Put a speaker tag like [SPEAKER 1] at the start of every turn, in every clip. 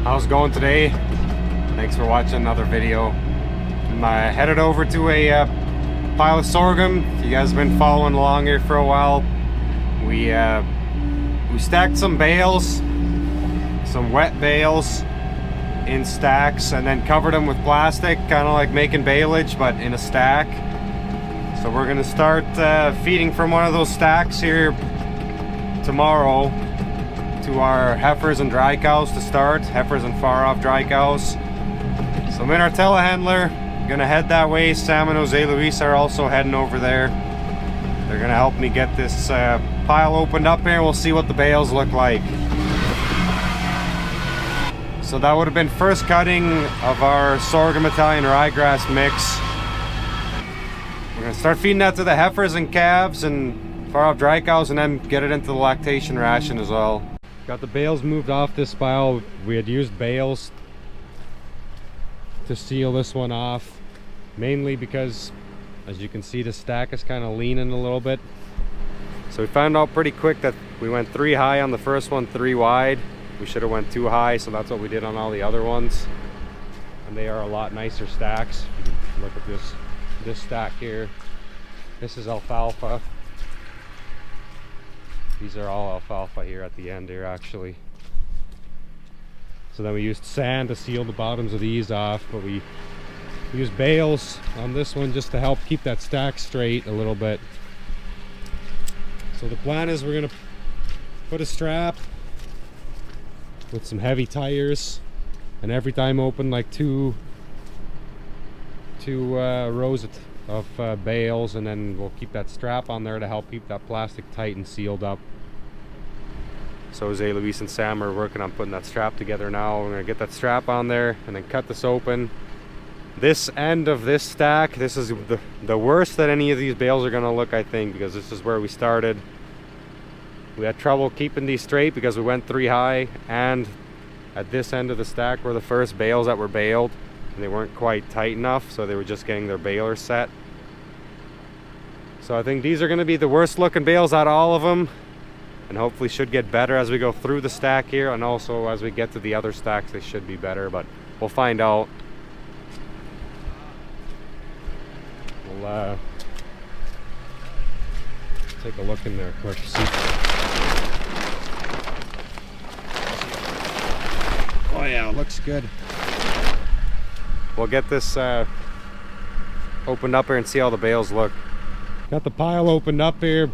[SPEAKER 1] How's it going today? Thanks for watching another video. I'm headed over to a pile of sorghum. If you guys have been following along here for a while, we stacked some bales, some wet bales in stacks, and then covered them with plastic, kind of like making baleage but in a stack. So we're gonna start feeding from one of those stacks here tomorrow to our heifers and dry cows to start, heifers and far off dry cows. So I'm in our telehandler, gonna head that way. Sam and Jose Luis are also heading over there. They're gonna help me get this pile opened up here. We'll see what the bales look like. So that would have been first cutting of our sorghum Italian ryegrass mix. We're gonna start feeding that to the heifers and calves and far off dry cows, and then get it into the lactation ration as well. Got the bales moved off this pile. We had used bales to seal this one off, mainly because, as you can see, the stack is kind of leaning a little bit. So we found out pretty quick that we went 3 high on the first one, 3 wide. We should have went 2 high, so that's what we did on all the other ones. And they are a lot nicer stacks. You can look at this stack here. This is alfalfa. These are all alfalfa here at the end here, actually. So then we used sand to seal the bottoms of these off, but we used bales on this one just to help keep that stack straight a little bit. So the plan is we're gonna put a strap with some heavy tires, and every time open like two rows of bales, and then we'll keep that strap on there to help keep that plastic tight and sealed up. So Jose Luis and Sam are working on putting that strap together now. We're gonna get that strap on there and then cut this open. This end of this stack, this is the worst that any of these bales are gonna look, I think, because this is where we started. We had trouble keeping these straight because we went 3 high, and at this end of the stack were the first bales that were baled, and they weren't quite tight enough, so they were just getting their baler set. So I think these are going to be the worst looking bales out of all of them, and hopefully should get better as we go through the stack here, and also as we get to the other stacks they should be better, but we'll find out. We'll take a look in there quick. Oh yeah, it looks good. We'll get this opened up here and see how the bales look. Got the pile opened up here.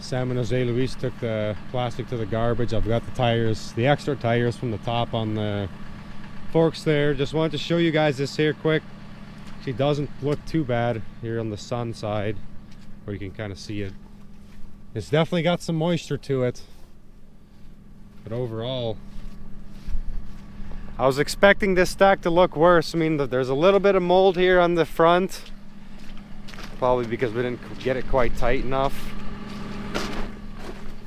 [SPEAKER 1] Sam and Jose Luis took the plastic to the garbage. I've got the tires, the extra tires from the top on the forks there. Just wanted to show you guys this here quick. She doesn't look too bad here on the sun side, where you can kind of see it. It's definitely got some moisture to it, but overall, I was expecting this stack to look worse. I mean, there's a little bit of mold here on the front, probably because we didn't get it quite tight enough.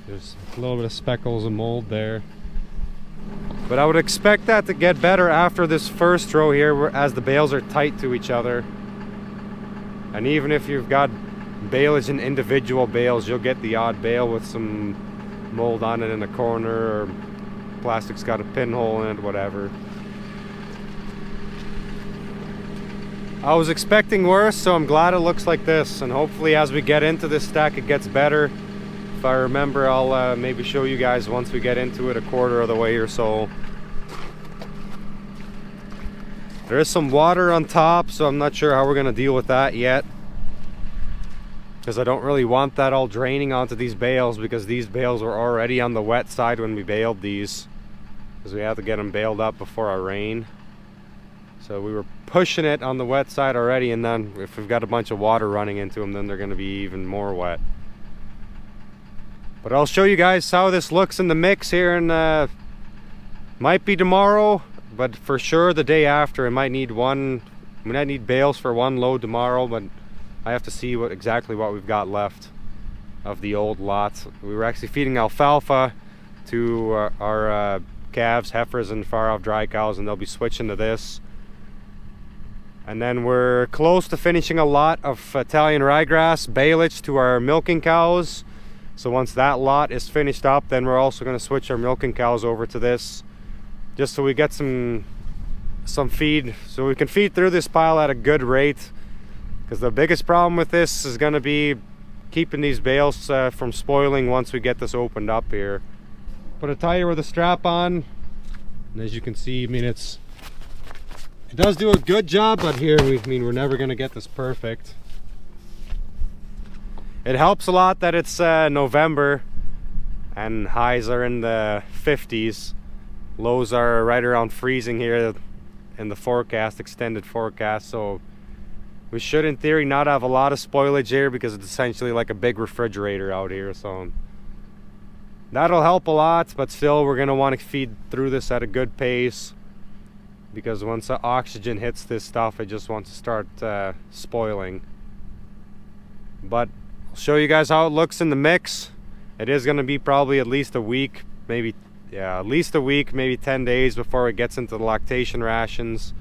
[SPEAKER 1] There's a little bit of speckles of mold there, but I would expect that to get better after this first row here, as the bales are tight to each other. And even if you've got baleage in individual bales, you'll get the odd bale with some mold on it in a corner, or plastic's got a pinhole in it, whatever. I was expecting worse, so I'm glad it looks like this, and hopefully as we get into this stack it gets better. If I remember, I'll maybe show you guys once we get into it, a quarter of the way or so. There is some water on top, so I'm not sure how we're gonna deal with that yet, because I don't really want that all draining onto these bales, because these bales were already on the wet side when we baled these, because we had to get them baled up before our rain. So we were pushing it on the wet side already, and then if we've got a bunch of water running into them, then they're going to be even more wet. But I'll show you guys how this looks in the mix here, and might be tomorrow, but for sure the day after. I might need bales for 1 load tomorrow, but I have to see exactly what we've got left of the old lots. We were actually feeding alfalfa to our calves, heifers, and far off dry cows, and they'll be switching to this. And then we're close to finishing a lot of Italian ryegrass baleage to our milking cows. So once that lot is finished up, then we're also going to switch our milking cows over to this. just so we get some feed, so we can feed through this pile at a good rate. Because the biggest problem with this is going to be keeping these bales from spoiling once we get this opened up here. Put a tire with a strap on, and as you can see, I mean, it does do a good job, but here we're never going to get this perfect. It helps a lot that it's November and highs are in the 50s. Lows are right around freezing here in the forecast, extended forecast, so we should in theory not have a lot of spoilage here because it's essentially like a big refrigerator out here, so that'll help a lot. But still, we're going to want to feed through this at a good pace, because once the oxygen hits this stuff, it just wants to start spoiling. But I'll show you guys how it looks in the mix. It is going to be probably at least a week, maybe, yeah, at least a week, maybe 10 days before it gets into the lactation rations,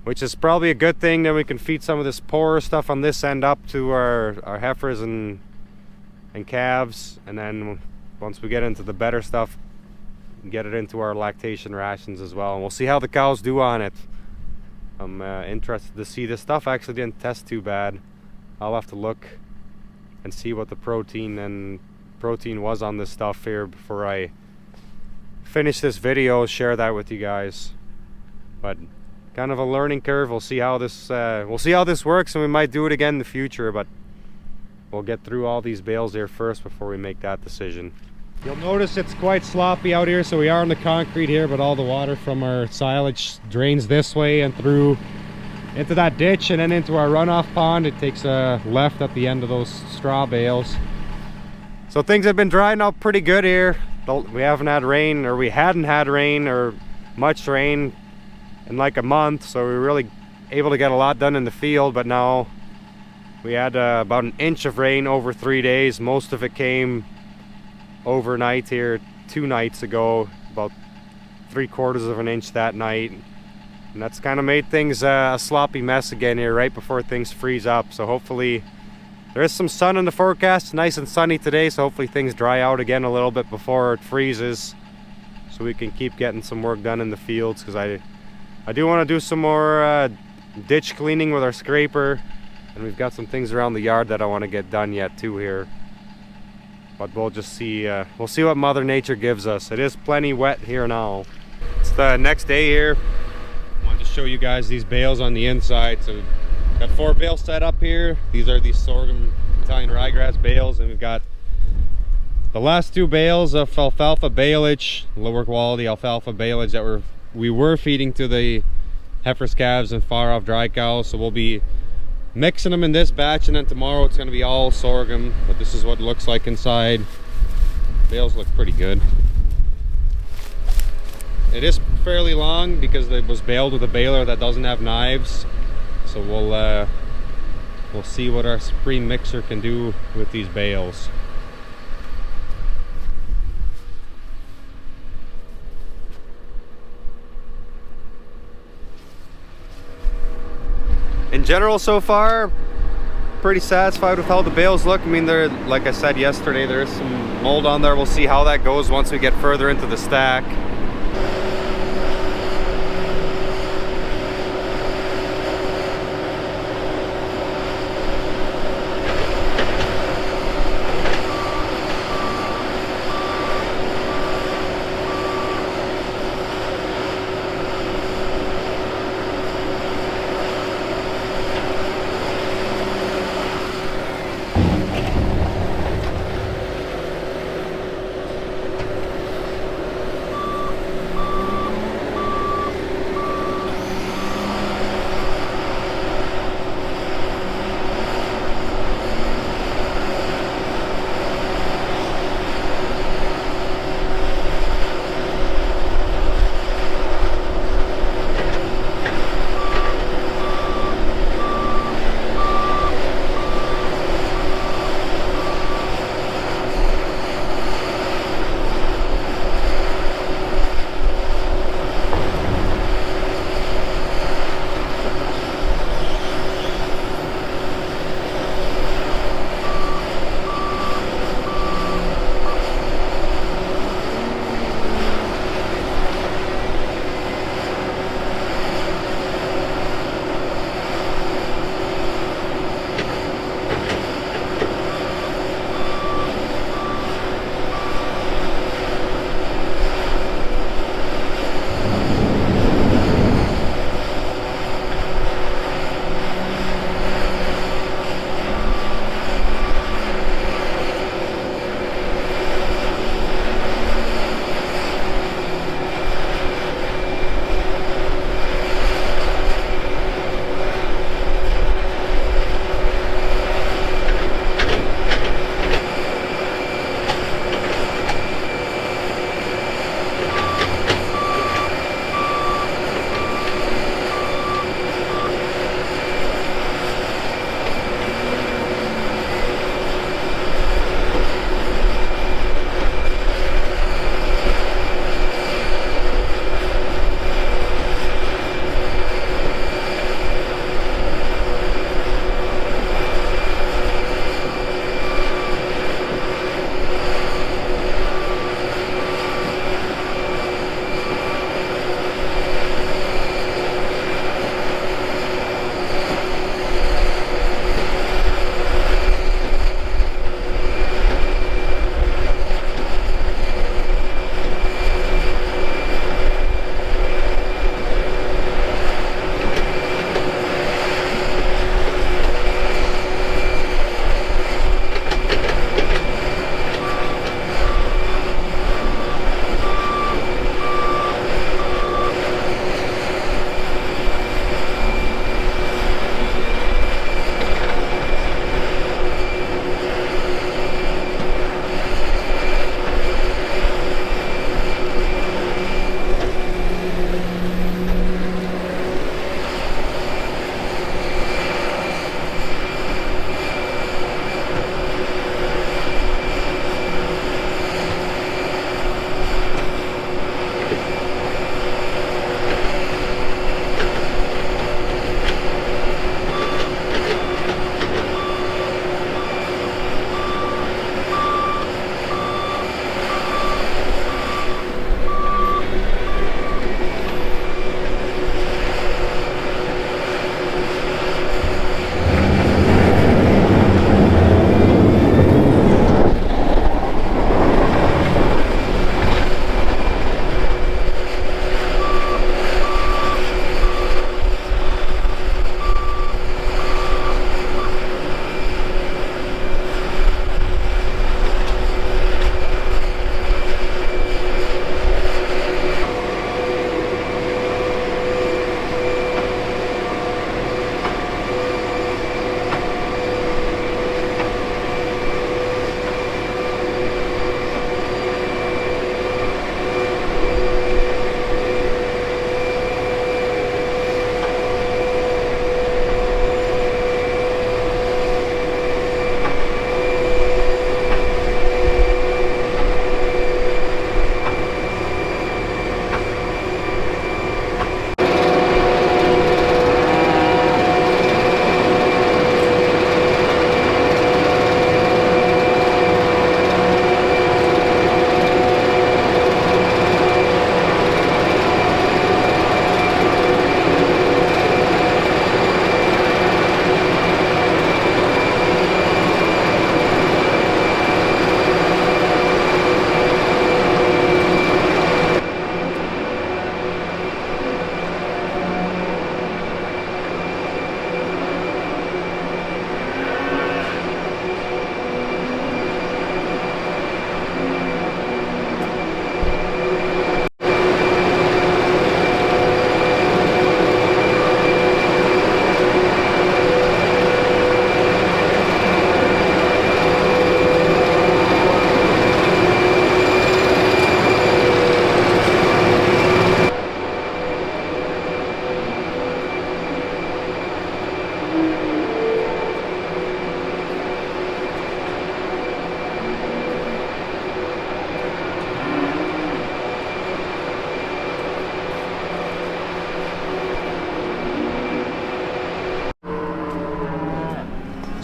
[SPEAKER 1] which is probably a good thing. Then we can feed some of this poorer stuff on this end up to our heifers and calves, and then once we get into the better stuff, get it into our lactation rations as well, and we'll see how the cows do on it. I'm interested to see. This stuff actually didn't test too bad. I'll have to look and see what the protein was on this stuff here before I finish this video, share that with you guys. But kind of a learning curve. We'll see how this works, and we might do it again in the future, but we'll get through all these bales here first before we make that decision. You'll notice it's quite sloppy out here, so we are on the concrete here, but all the water from our silage drains this way and through into that ditch and then into our runoff pond. It takes a left at the end of those straw bales. So things have been drying up pretty good here. We haven't had rain, or we hadn't had rain or much rain in like a month, so we were really able to get a lot done in the field. But now we had about an inch of rain over 3 days. Most of it came overnight here 2 nights ago, about 3/4 of an inch that night, and that's kind of made things a sloppy mess again here right before things freeze up. So hopefully, there is some sun in the forecast, nice and sunny today, so hopefully things dry out again a little bit before it freezes, so we can keep getting some work done in the fields. Because I do want to do some more ditch cleaning with our scraper, and we've got some things around the yard that I want to get done yet too here. But we'll just see, we'll see what Mother Nature gives us. It is plenty wet here now. It's the next day here. I wanted to show you guys these bales on the inside. So we've got 4 bales set up here. These are these sorghum Italian ryegrass bales, and we've got the last 2 bales of alfalfa baleage, lower quality alfalfa baleage that we were feeding to the heifers, calves, and far off dry cows. So we'll be mixing them in this batch, and then tomorrow it's going to be all sorghum. But this is what it looks like inside. Bales look pretty good. It is fairly long because it was baled with a baler that doesn't have knives. So we'll see what our Supreme mixer can do with these bales. In general, so far, pretty satisfied with how the bales look. I mean, they're, like I said yesterday, there is some mold on there. We'll see how that goes once we get further into the stack.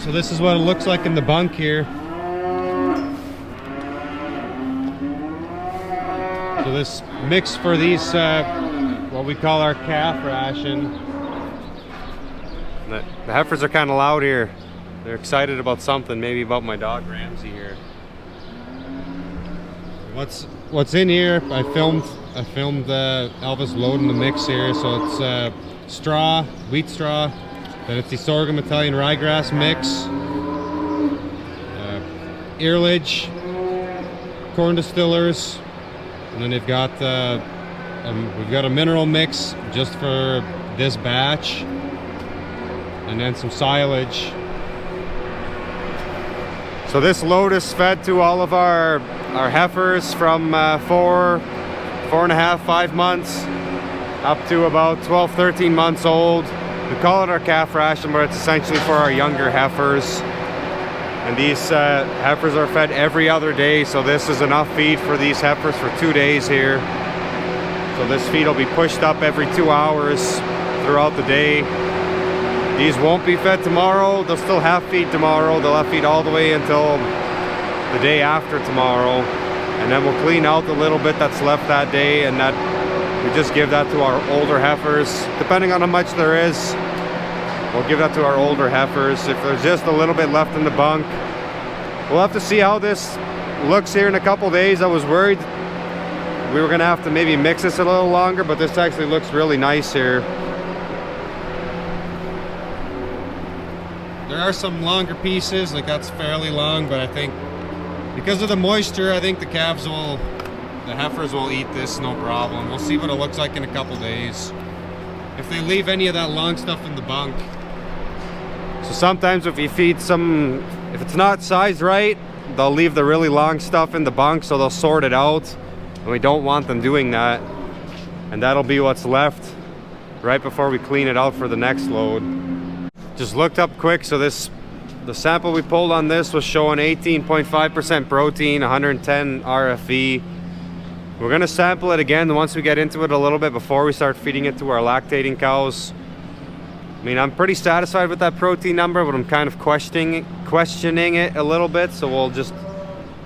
[SPEAKER 1] So this is what it looks like in the bunk here. So this mix for these, what we call our calf ration. The heifers are kind of loud here. They're excited about something, maybe about my dog Ramsey here. What's in here? I filmed Elvis loading the mix here. So it's straw, wheat straw. Then it's the sorghum Italian ryegrass mix, earlage, corn distillers, and then they've got we've got a mineral mix just for this batch, and then some silage. So this load is fed to all of our heifers from 4.5, 5 months up to about 12, 13 months old. We call it our calf ration, but it's essentially for our younger heifers. And these heifers are fed every other day, so this is enough feed for these heifers for 2 days here. So this feed will be pushed up every 2 hours throughout the day. These won't be fed tomorrow. They'll still have feed tomorrow. They'll have feed all the way until the day after tomorrow. And then we'll clean out the little bit that's left that day, and that we just give that to our older heifers. Depending on how much there is, we'll give that to our older heifers. If there's just a little bit left in the bunk, we'll have to see how this looks here in a couple days. I was worried we were gonna have to maybe mix this a little longer, but this actually looks really nice here. There are some longer pieces, like that's fairly long, but I think because of the moisture, I think the heifers will eat this no problem. We'll see what it looks like in a couple days. If they leave any of that long stuff in the bunk. So sometimes if you feed if it's not sized right, they'll leave the really long stuff in the bunk, so they'll sort it out. And we don't want them doing that. And that'll be what's left right before we clean it out for the next load. Just looked up quick, so the sample we pulled on this was showing 18.5% protein, 110 RFV. We're gonna sample it again once we get into it a little bit before we start feeding it to our lactating cows. I mean, I'm pretty satisfied with that protein number, but I'm kind of questioning it a little bit, so we'll just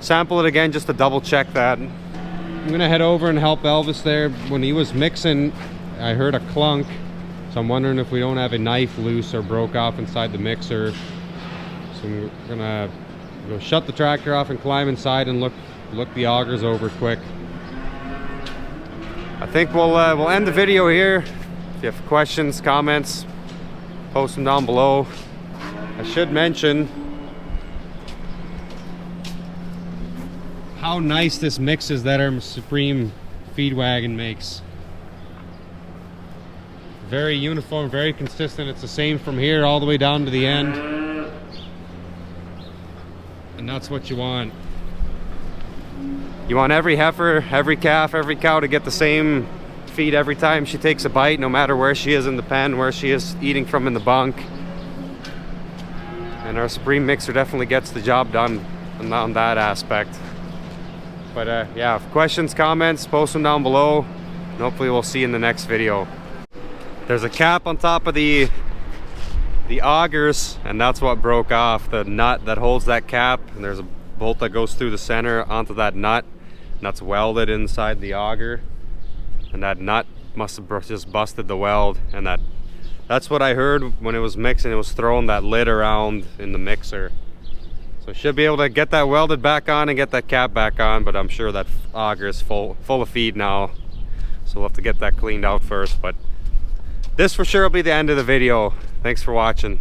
[SPEAKER 1] sample it again just to double check that. I'm gonna head over and help Elvis there. When he was mixing, I heard a clunk, so I'm wondering if we don't have a knife loose or broke off inside the mixer. So we're gonna go shut the tractor off and climb inside and look the augers over quick. I think we'll end the video here. If you have questions, comments, post them down below. I should mention how nice this mix is that our Supreme feed wagon makes. Very uniform, very consistent. It's the same from here all the way down to the end. And that's what you want. You want every heifer, every calf, every cow to get the same feed every time she takes a bite, no matter where she is in the pen, where she is eating from in the bunk. And our Supreme mixer definitely gets the job done on that aspect. But yeah, questions, comments, post them down below, and hopefully we'll see you in the next video. There's a cap on top of the augers, and that's what broke off, the nut that holds that cap, and there's a bolt that goes through the center onto that nut, and that's welded inside the auger, and that nut must have just busted the weld. And that's what I heard when it was mixing. It was throwing that lid around in the mixer, so should be able to get that welded back on and get that cap back on, but I'm sure that auger is full of feed now, so we'll have to get that cleaned out first. But this for sure will be the end of the video. Thanks for watching.